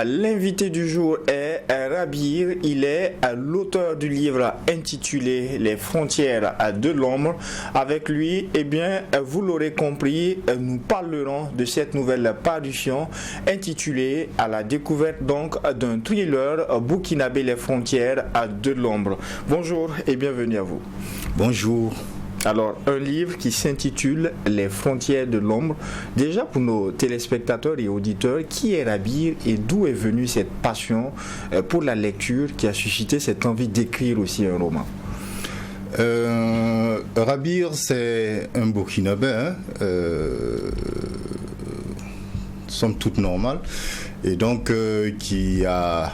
L'invité du jour est Rabir. Il est l'auteur du livre intitulé Les frontières de l'ombre. Avec lui, vous l'aurez compris, nous parlerons de cette nouvelle parution intitulée À la découverte donc d'un thriller burkinabé Les frontières de l'ombre. Bonjour et bienvenue à vous. Bonjour. Alors, un livre qui s'intitule Les frontières de l'ombre. Déjà, pour nos téléspectateurs et auditeurs, qui est Rabir et d'où est venue cette passion pour la lecture qui a suscité cette envie d'écrire aussi un roman? Rabir, c'est un Burkinabé, somme toute normale, et donc qui a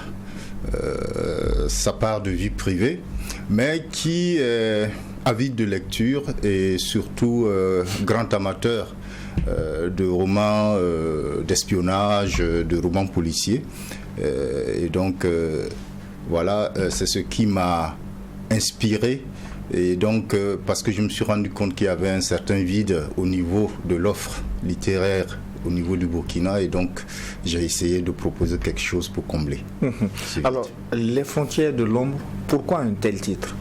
sa part de vie privée, mais qui avide de lecture et surtout grand amateur de romans d'espionnage, de romans policiers. Et donc voilà, c'est ce qui m'a inspiré. Et donc parce que je me suis rendu compte qu'il y avait un certain vide au niveau de l'offre littéraire au niveau du Burkina, et donc j'ai essayé de proposer quelque chose pour combler. Alors, Les frontières de l'ombre, pourquoi un tel titre ?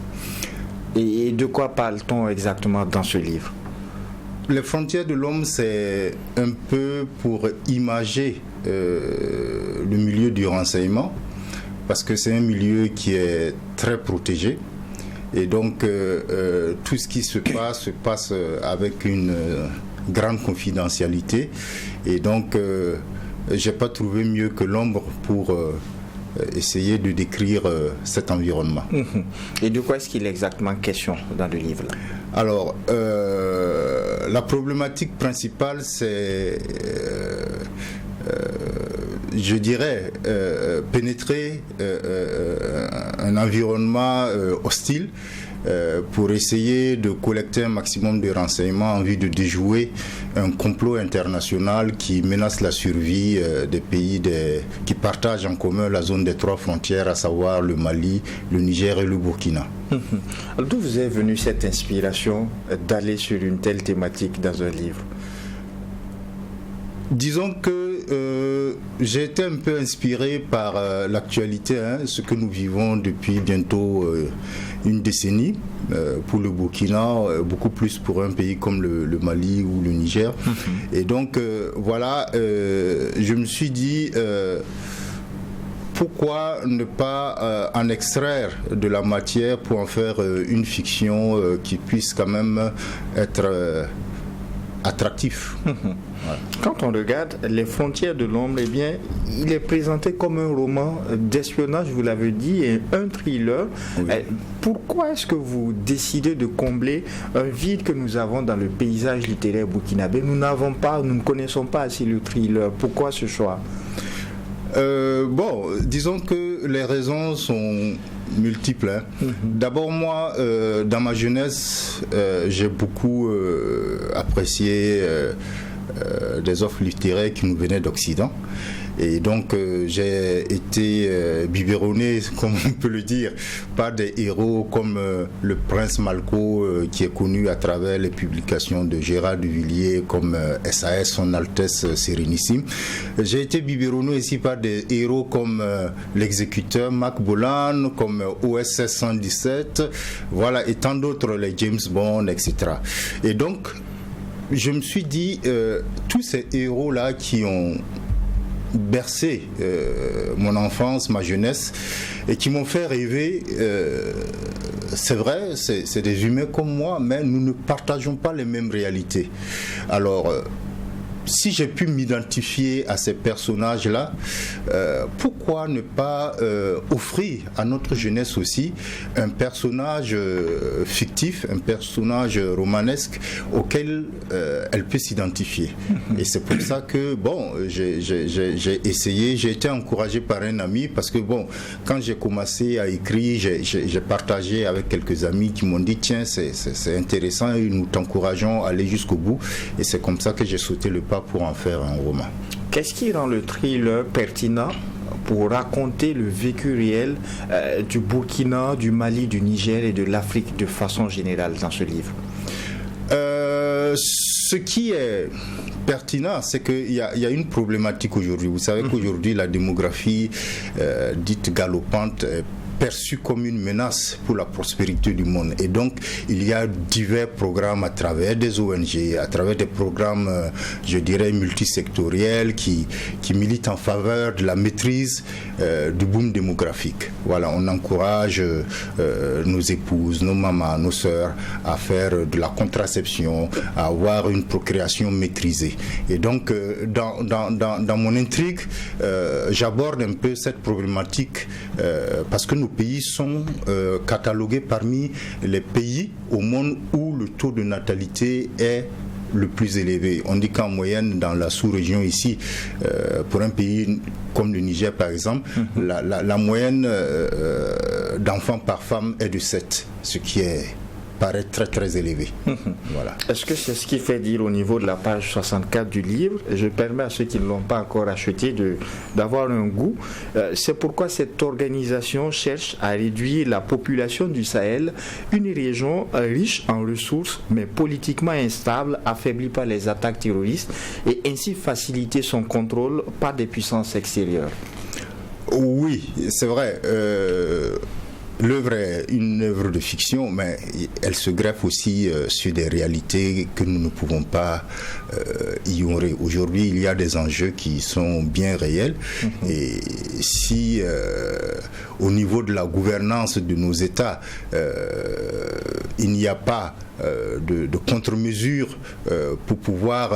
Et de quoi parle-t-on exactement dans ce livre? Les frontières de l'homme, c'est un peu pour imager le milieu du renseignement, parce que c'est un milieu qui est très protégé. Et donc, tout ce qui se passe avec une grande confidentialité. Et donc, j'ai pas trouvé mieux que l'ombre pour essayer de décrire cet environnement. Et de quoi est-ce qu'il est exactement question dans le livre? Alors, la problématique principale, c'est, je dirais, pénétrer un environnement hostile pour essayer de collecter un maximum de renseignements en vue de déjouer un complot international qui menace la survie des pays qui partagent en commun la zone des trois frontières, à savoir le Mali, le Niger et le Burkina. D'où vous est venue cette inspiration d'aller sur une telle thématique dans un livre? Disons que j'ai été un peu inspiré par l'actualité, ce que nous vivons depuis bientôt une décennie pour le Burkina, beaucoup plus pour un pays comme le Mali ou le Niger. Et donc voilà, je me suis dit pourquoi ne pas en extraire de la matière pour en faire une fiction qui puisse quand même être attractif. Quand on regarde Les frontières de l'ombre, il est présenté comme un roman d'espionnage, vous l'avez dit, et un thriller. Oui. Pourquoi est-ce que vous décidez de combler un vide que nous avons dans le paysage littéraire burkinabé? Nous ne connaissons pas assez le thriller. Pourquoi ce choix? Disons que les raisons sont multiples. D'abord, moi, dans ma jeunesse, j'ai beaucoup apprécié des offres littéraires qui nous venaient d'Occident. Et donc j'ai été biberonné, comme on peut le dire, par des héros comme le prince Malko, qui est connu à travers les publications de Gérard Duvillier, comme SAS, son Altesse Sérénissime. J'ai été biberonné aussi par des héros comme l'exécuteur Mac Bolan, comme OSS 117, voilà, et tant d'autres, les James Bond, etc. Et donc je me suis dit, tous ces héros-là qui ont bercé mon enfance, ma jeunesse, et qui m'ont fait rêver, c'est vrai, c'est des humains comme moi, mais nous ne partageons pas les mêmes réalités. Alors, si j'ai pu m'identifier à ces personnages-là, pourquoi ne pas offrir à notre jeunesse aussi un personnage fictif, un personnage romanesque auquel elle peut s'identifier. Et c'est pour ça que, j'ai essayé, j'ai été encouragé par un ami, parce que, quand j'ai commencé à écrire, j'ai partagé avec quelques amis qui m'ont dit, tiens, c'est intéressant, et nous t'encourageons à aller jusqu'au bout. Et c'est comme ça que j'ai sauté le pas pour en faire un roman. Qu'est-ce qui rend le thriller pertinent pour raconter le vécu réel du Burkina, du Mali, du Niger et de l'Afrique de façon générale dans ce livre? Ce qui est pertinent, c'est qu'il y a une problématique aujourd'hui. Vous savez qu'aujourd'hui, la démographie dite galopante est perçue comme une menace pour la prospérité du monde. Et donc, il y a divers programmes à travers des ONG, à travers des programmes, je dirais, multisectoriels qui militent en faveur de la maîtrise du boom démographique. Voilà, on encourage nos épouses, nos mamans, nos sœurs à faire de la contraception, à avoir une procréation maîtrisée. Et donc, dans mon intrigue, j'aborde un peu cette problématique parce que nos pays sont catalogués parmi les pays au monde où le taux de natalité est le plus élevé. On dit qu'en moyenne, dans la sous-région ici, pour un pays comme le Niger par exemple, la moyenne d'enfants par femme est de 7, ce qui paraît très très élevé. Voilà. Est-ce que c'est ce qui fait dire au niveau de la page 64 du livre, je permets à ceux qui ne l'ont pas encore acheté d'avoir un goût, c'est pourquoi cette organisation cherche à réduire la population du Sahel, une région riche en ressources mais politiquement instable, affaiblie par les attaques terroristes et ainsi faciliter son contrôle par des puissances extérieures. Oui, c'est vrai. L'œuvre est une œuvre de fiction, mais elle se greffe aussi sur des réalités que nous ne pouvons pas ignorer. Aujourd'hui, il y a des enjeux qui sont bien réels. Et si au niveau de la gouvernance de nos États, il n'y a pas de contre-mesures pour pouvoir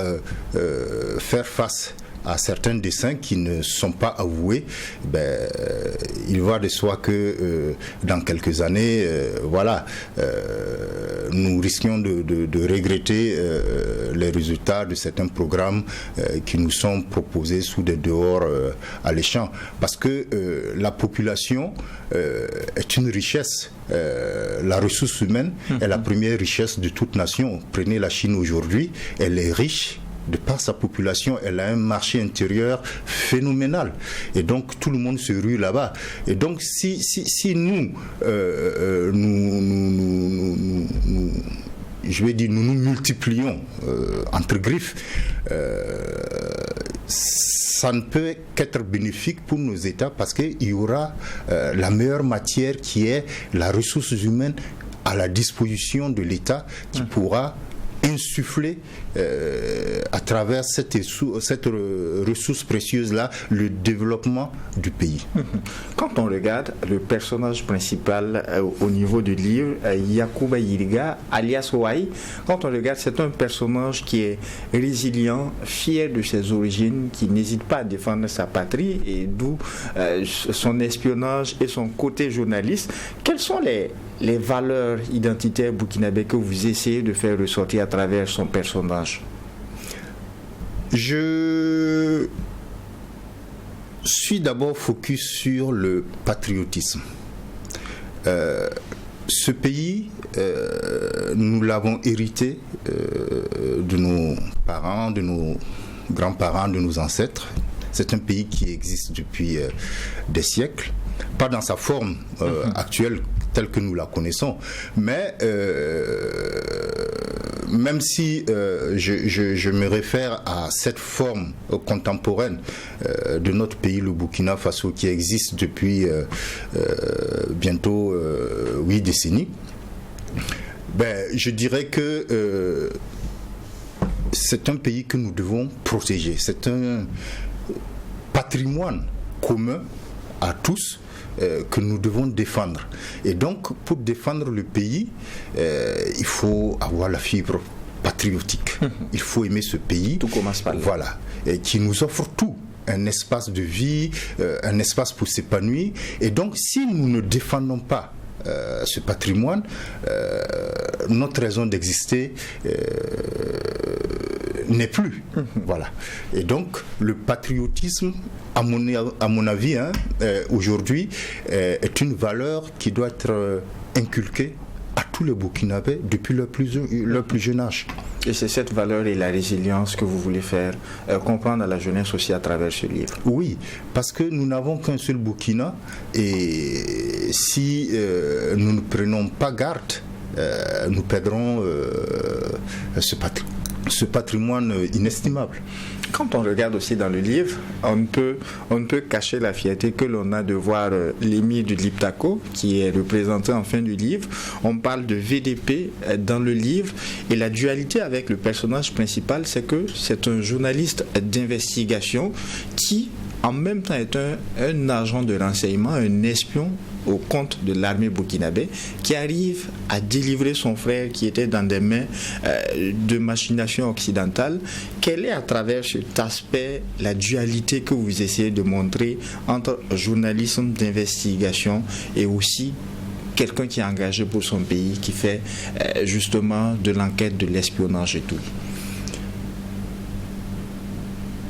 faire face à certains desseins qui ne sont pas avoués, il va de soi que dans quelques années, nous risquions de regretter les résultats de certains programmes qui nous sont proposés sous des dehors alléchants. Parce que la population est une richesse. La ressource humaine est la première richesse de toute nation. Prenez la Chine aujourd'hui, elle est riche. De par sa population, elle a un marché intérieur phénoménal. Et donc, tout le monde se rue là-bas. Et donc, si nous nous multiplions entre griffes, ça ne peut qu'être bénéfique pour nos États parce qu'il y aura la meilleure matière qui est la ressource humaine à la disposition de l'État qui pourra insuffler à travers cette ressource précieuse-là le développement du pays. Quand on regarde le personnage principal au niveau du livre, Yacouba Yiriga, alias Ouaï, quand on regarde, c'est un personnage qui est résilient, fier de ses origines, qui n'hésite pas à défendre sa patrie, et d'où son espionnage et son côté journaliste. Quelles sont les valeurs identitaires burkinabées que vous essayez de faire ressortir à travers son personnage? Je suis d'abord focus sur le patriotisme. Ce pays, nous l'avons hérité de nos parents, de nos grands-parents, de nos ancêtres. C'est un pays qui existe depuis des siècles, pas dans sa forme actuelle telle que nous la connaissons, mais même si je me réfère à cette forme contemporaine de notre pays, le Burkina Faso, qui existe depuis bientôt 8 décennies, je dirais que c'est un pays que nous devons protéger. C'est un patrimoine commun à tous que nous devons défendre. Et donc, pour défendre le pays, il faut avoir la fibre patriotique. Il faut aimer ce pays. Tout commence par là. Voilà. Et qui nous offre tout. Un espace de vie, un espace pour s'épanouir. Et donc, si nous ne défendons pas ce patrimoine, notre raison d'exister n'est plus. Voilà. Et donc, le patriotisme, à mon avis, aujourd'hui, est une valeur qui doit être inculquée à tous les Burkinabés depuis leur plus jeune âge. Et c'est cette valeur et la résilience que vous voulez faire comprendre à la jeunesse aussi à travers ce livre. Oui, parce que nous n'avons qu'un seul Burkina, et si nous ne prenons pas garde, nous perdrons ce patrimoine inestimable. Quand on regarde aussi dans le livre, on ne peut cacher la fierté que l'on a de voir l'émir du Liptako, qui est représenté en fin du livre. On parle de VDP dans le livre, et la dualité avec le personnage principal, c'est que c'est un journaliste d'investigation qui, en même temps, est un agent de renseignement, un espion au compte de l'armée burkinabé, qui arrive à délivrer son frère qui était dans des mains de machination occidentale. Quelle est, à travers cet aspect, la dualité que vous essayez de montrer entre journalisme d'investigation et aussi quelqu'un qui est engagé pour son pays, qui fait justement de l'enquête, de l'espionnage et tout?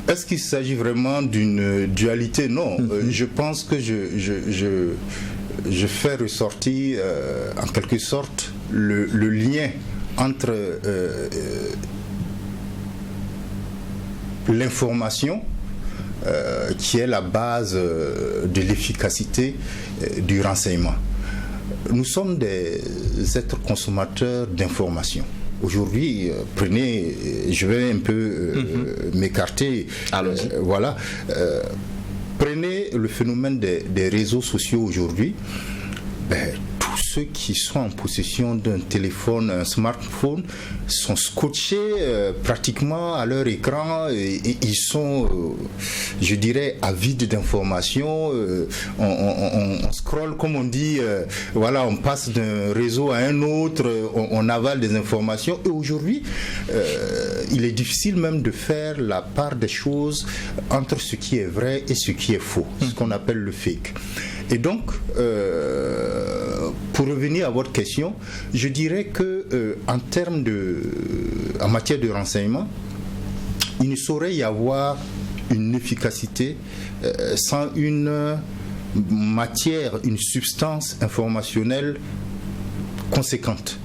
Est-ce qu'il s'agit vraiment d'une dualité? Non. Je pense que je fais ressortir en quelque sorte le lien entre l'information qui est la base de l'efficacité du renseignement. Nous sommes des êtres consommateurs d'informations. Aujourd'hui, prenez, je vais un peu m'écarter. Voilà. Prenez le phénomène des réseaux sociaux aujourd'hui. Tous ceux qui sont en possession d'un téléphone, un smartphone, sont scotchés pratiquement à leur écran et ils sont, je dirais, avides d'informations. On scrolle, comme on dit, voilà, on passe d'un réseau à un autre, on avale des informations. Et aujourd'hui, il est difficile même de faire la part des choses entre ce qui est vrai et ce qui est faux, ce qu'on appelle le fake. Et donc, pour revenir à votre question, je dirais que en matière de renseignement, il ne saurait y avoir une efficacité sans une matière, une substance informationnelle conséquente.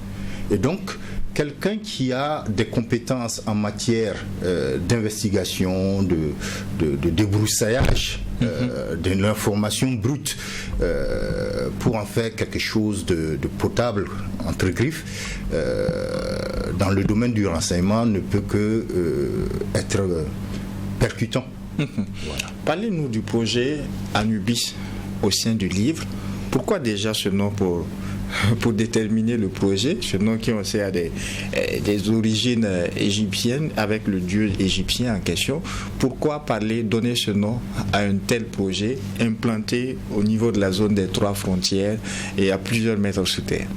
Et donc, quelqu'un qui a des compétences en matière d'investigation, de débroussaillage, de l'information brute, pour en faire quelque chose de potable, entre griffes, dans le domaine du renseignement, ne peut que être percutant. Voilà. Parlez-nous du projet Anubis au sein du livre. Pourquoi déjà ce nom pour déterminer le projet, ce nom qui on sait a des origines égyptiennes avec le dieu égyptien en question? Pourquoi donner ce nom à un tel projet implanté au niveau de la zone des 3 frontières et à plusieurs mètres sous terre?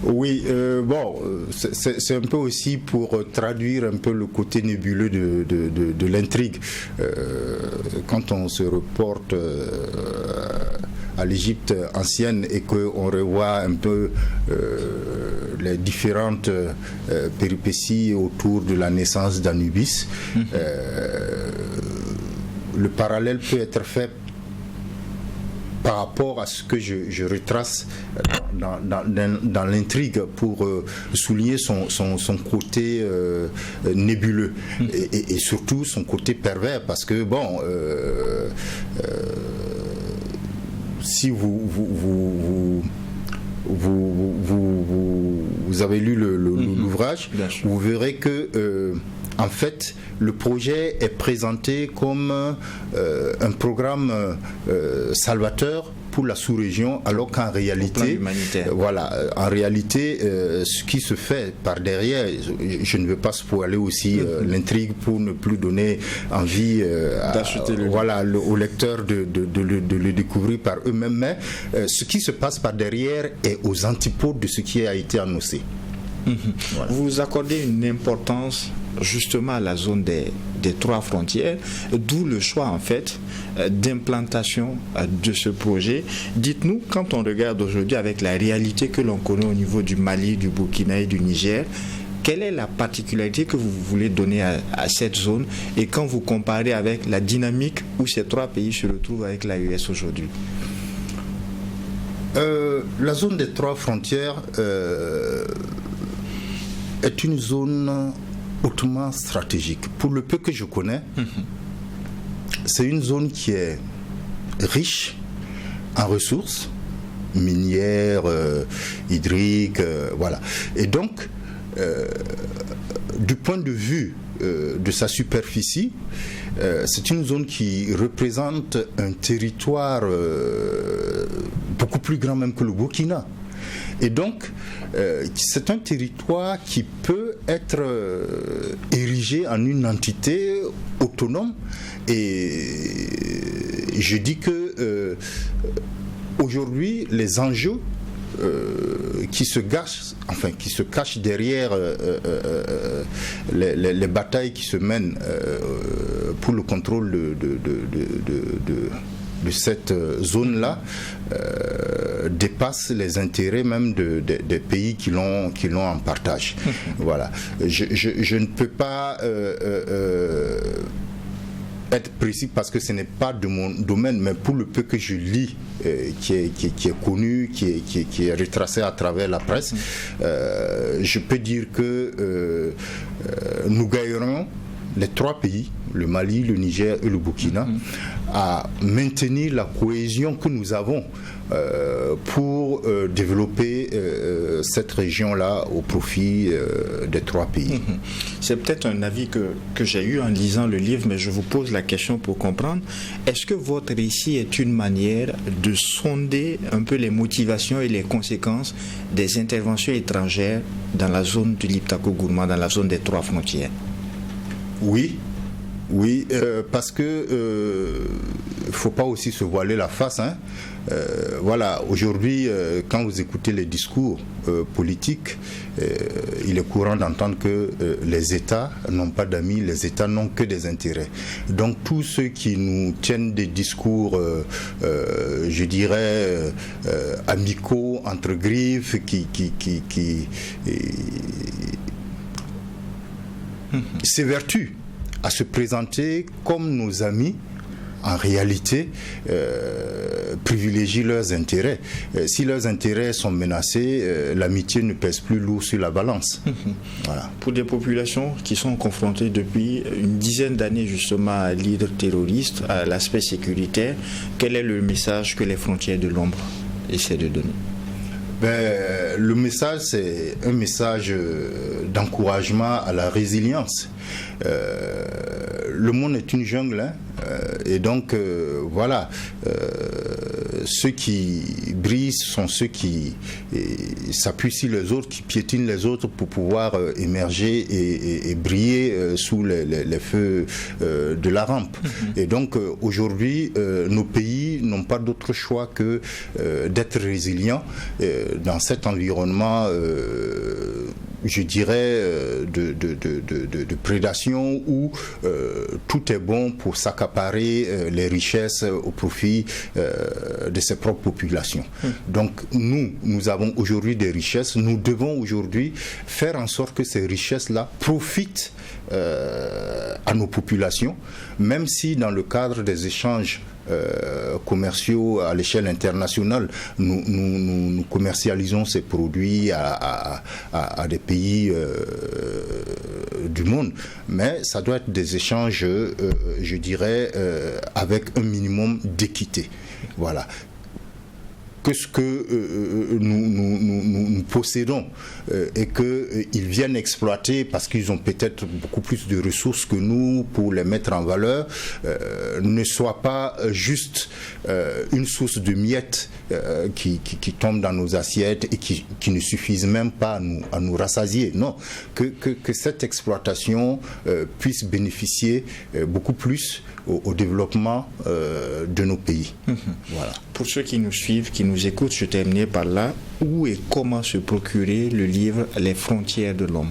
Oui, c'est un peu aussi pour traduire un peu le côté nébuleux de l'intrigue. Quand on se reporte à l'Égypte ancienne et qu'on revoit un peu les différentes péripéties autour de la naissance d'Anubis, le parallèle peut être fait par rapport à ce que je retrace dans l'intrigue pour souligner son côté nébuleux et surtout son côté pervers, parce que si vous avez lu l'ouvrage, vous verrez que en fait, le projet est présenté comme un programme salvateur pour la sous-région, alors qu'en réalité, en réalité, ce qui se fait par derrière, je ne veux pas spoiler aussi l'intrigue pour ne plus donner envie aux lecteurs de le découvrir par eux-mêmes, mais ce qui se passe par derrière est aux antipodes de ce qui a été annoncé. Voilà. Vous accordez une importance justement à la zone des 3 frontières, d'où le choix en fait d'implantation de ce projet. Dites-nous, quand on regarde aujourd'hui avec la réalité que l'on connaît au niveau du Mali, du Burkina et du Niger, quelle est la particularité que vous voulez donner à cette zone, et quand vous comparez avec la dynamique où ces 3 pays se retrouvent avec l'AES aujourd'hui? La zone des 3 frontières est une zone hautement stratégique. Pour le peu que je connais, c'est une zone qui est riche en ressources minières, hydriques, voilà. Et donc, du point de vue de sa superficie, c'est une zone qui représente un territoire beaucoup plus grand même que le Burkina. Et donc, c'est un territoire qui peut être érigé en une entité autonome. Et je dis que aujourd'hui, les enjeux qui se cachent derrière les batailles qui se mènent pour le contrôle de cette zone-là dépasse les intérêts même des pays qui l'ont en partage. Voilà. Je ne peux pas être précis parce que ce n'est pas de mon domaine, mais pour le peu que je lis, qui est connu, qui est retracé à travers la presse, je peux dire que nous gagnerions les trois pays, le Mali, le Niger et le Burkina, à maintenir la cohésion que nous avons pour développer cette région-là au profit des trois pays. C'est peut-être un avis que j'ai eu en lisant le livre, mais je vous pose la question pour comprendre. Est-ce que votre récit est une manière de sonder un peu les motivations et les conséquences des interventions étrangères dans la zone du Liptako-Gourma, dans la zone des trois frontières? Oui, parce que faut pas aussi se voiler la face. Voilà, aujourd'hui, quand vous écoutez les discours politiques, il est courant d'entendre que les États n'ont pas d'amis, les États n'ont que des intérêts. Donc tous ceux qui nous tiennent des discours, je dirais, amicaux, entre griffes, qui s'évertuent à se présenter comme nos amis, en réalité, privilégient leurs intérêts. Si leurs intérêts sont menacés, l'amitié ne pèse plus lourd sur la balance. Voilà. Pour des populations qui sont confrontées depuis une dizaine d'années justement à l'hydre terroriste, à l'aspect sécuritaire, quel est le message que les frontières de l'ombre essaient de donner? Le message, c'est un message d'encouragement à la résilience. Le monde est une jungle, et donc voilà, ceux qui brillent sont ceux qui s'appuient sur les autres, qui piétinent les autres pour pouvoir émerger et briller sous les feux de la rampe. Et donc aujourd'hui, nos pays n'ont pas d'autre choix que d'être résilients dans cet environnement, je dirais, de prédation où tout est bon pour s'accaparer les richesses au profit de ses propres populations. Donc nous avons aujourd'hui des richesses, nous devons aujourd'hui faire en sorte que ces richesses-là profitent à nos populations, même si dans le cadre des échanges commerciaux à l'échelle internationale, nous commercialisons ces produits à des pays du monde, mais ça doit être des échanges, je dirais, avec un minimum d'équité. Voilà. Que ce que nous possédons et qu'ils viennent exploiter parce qu'ils ont peut-être beaucoup plus de ressources que nous pour les mettre en valeur, ne soit pas juste une source de miettes qui tombe dans nos assiettes et qui ne suffisent même pas à nous rassasier. Non, que cette exploitation puisse bénéficier beaucoup plus au développement de nos pays. Voilà. Pour ceux qui nous suivent, qui nous écoutent, je terminais par là. Où et comment se procurer le livre Les frontières de l'homme?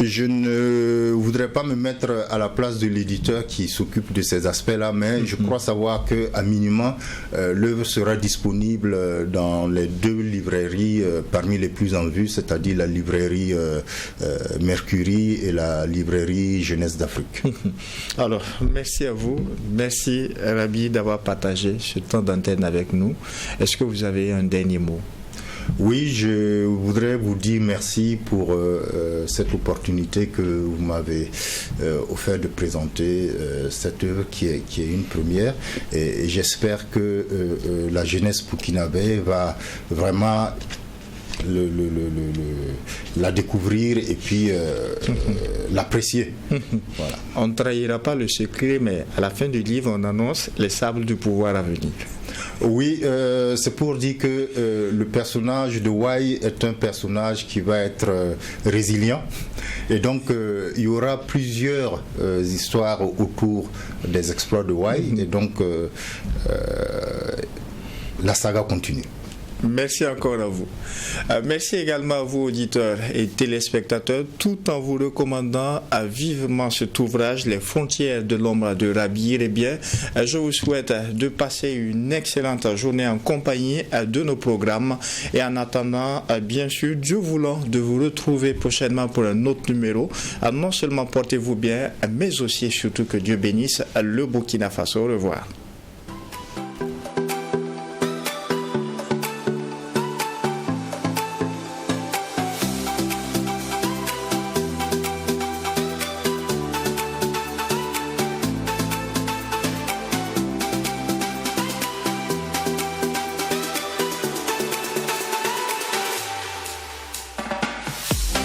Je ne voudrais pas me mettre à la place de l'éditeur qui s'occupe de ces aspects-là, mais je crois savoir qu'à minimum, l'œuvre sera disponible dans les 2 librairies parmi les plus en vue, c'est-à-dire la librairie Mercury et la librairie Jeunesse d'Afrique. Alors, merci à vous. Merci, Rabi, d'avoir partagé ce temps d'antenne avec nous. Est-ce que vous avez un dernier mot? Oui, je voudrais vous dire merci pour cette opportunité que vous m'avez offert de présenter cette œuvre qui est une première, et j'espère que la jeunesse burkinabé va vraiment la découvrir et puis l'apprécier. Voilà. On ne trahira pas le secret, mais à la fin du livre, on annonce les sables du pouvoir à venir. Oui, c'est pour dire que le personnage de Wai est un personnage qui va être résilient. Et donc, il y aura plusieurs histoires autour des exploits de Wai. Et donc, la saga continue. Merci encore à vous. Merci également à vous, auditeurs et téléspectateurs, tout en vous recommandant vivement cet ouvrage, Les frontières de l'ombre de Rabi. Eh bien, je vous souhaite de passer une excellente journée en compagnie de nos programmes. Et en attendant, bien sûr, Dieu voulant, de vous retrouver prochainement pour un autre numéro. Non seulement portez-vous bien, mais aussi et surtout que Dieu bénisse le Burkina Faso. Au revoir.